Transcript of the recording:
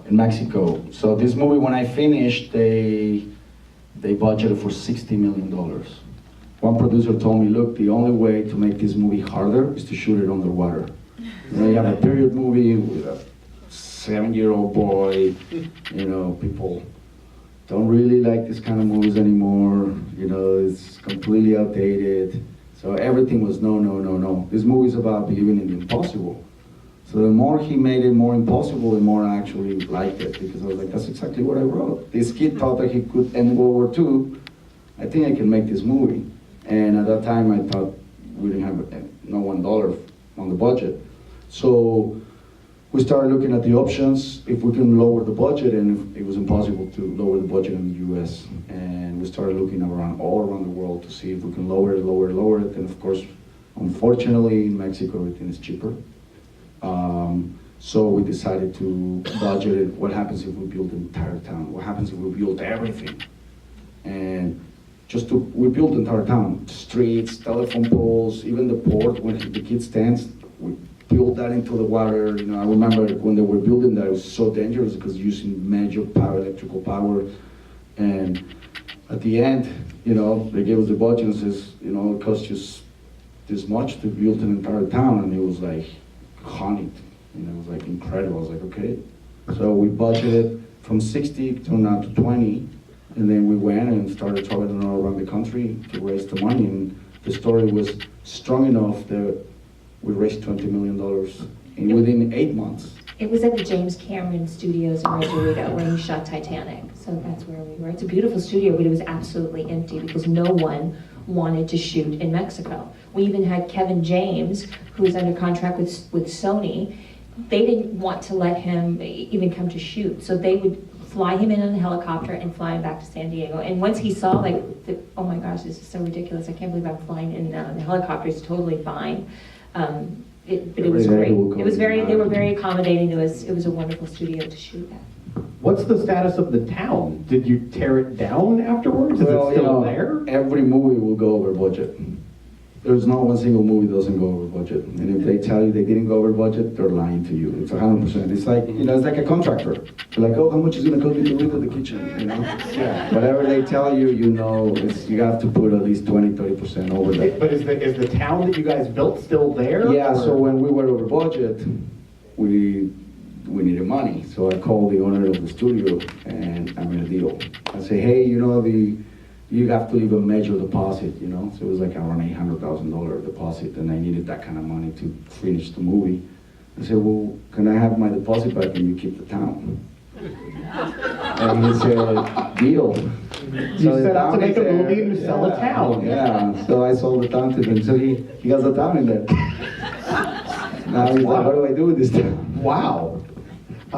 in Mexico. So this movie, when I finished, they budgeted for $60 million. One producer told me, look, the only way to make this movie harder is to shoot it underwater. You know, you have a period movie with a 7-year-old boy, you know, people don't really like this kind of movies anymore, you know, it's completely outdated. So everything was no, no, no, no. This movie is about believing in the impossible. So the more he made it more impossible, the more I actually liked it, because I was like, that's exactly what I wrote. This kid thought that he could end World War II. I think I can make this movie. And at that time, I thought we didn't have no $1 on the budget. So we started looking at the options, if we can lower the budget, and if it was impossible to lower the budget in the US. And we started looking all around the world to see if we can lower it. And of course, unfortunately, in Mexico, everything is cheaper. So we decided to budget it. What happens if we build the entire town? What happens if we build everything? And we built the entire town, streets, telephone poles, even the port when the kid stands, we built that into the water. You know, I remember when they were building that, it was so dangerous because using major power, electrical power. And at the end, you know, they gave us the budget and says, you know, it costs just this much to build an entire town. And it was like, honey, you know, it was like incredible. I was like, okay. So we budgeted from 60 to now to 20. And then we went and started traveling all around the country to raise the money. And the story was strong enough that we raised $20 million within 8 months. It was at the James Cameron Studios in Rosarito where he shot Titanic. So that's where we were. It's a beautiful studio, but it was absolutely empty because no one wanted to shoot in Mexico. We even had Kevin James, who was under contract with Sony. They didn't want to let him even come to shoot. So they would fly him in on a helicopter and fly him back to San Diego. And once he saw, like, oh my gosh, this is so ridiculous. I can't believe I'm flying in the helicopter. It's totally fine. But it was great. It was they were very accommodating. It was a wonderful studio to shoot at. What's the status of the town? Did you tear it down afterwards? Is it still there? Every movie will go over budget. There's not one single movie that doesn't go over budget. And if they tell you they didn't go over budget, they're lying to you. It's 100%. It's like, you know, it's like a contractor. They're like, oh, how much is it gonna cost me to rebuild the kitchen? You know? Yeah. Whatever they tell you, you know, you have to put at least 20-30% over that. But is the town that you guys built still there? Yeah, or? so when we were over budget, we needed money. So I called the owner of the studio and I made a deal. I say, hey, you know, you have to leave a major deposit, you know? So it was like around $800,000 deposit, and I needed that kind of money to finish the movie. I said, well, can I have my deposit back and you keep the town? And he said, deal. You set out to make a movie and sell a town. Yeah, so I sold the town to him. So he got the town in there. Now he's like, what do I do with this town? Wow.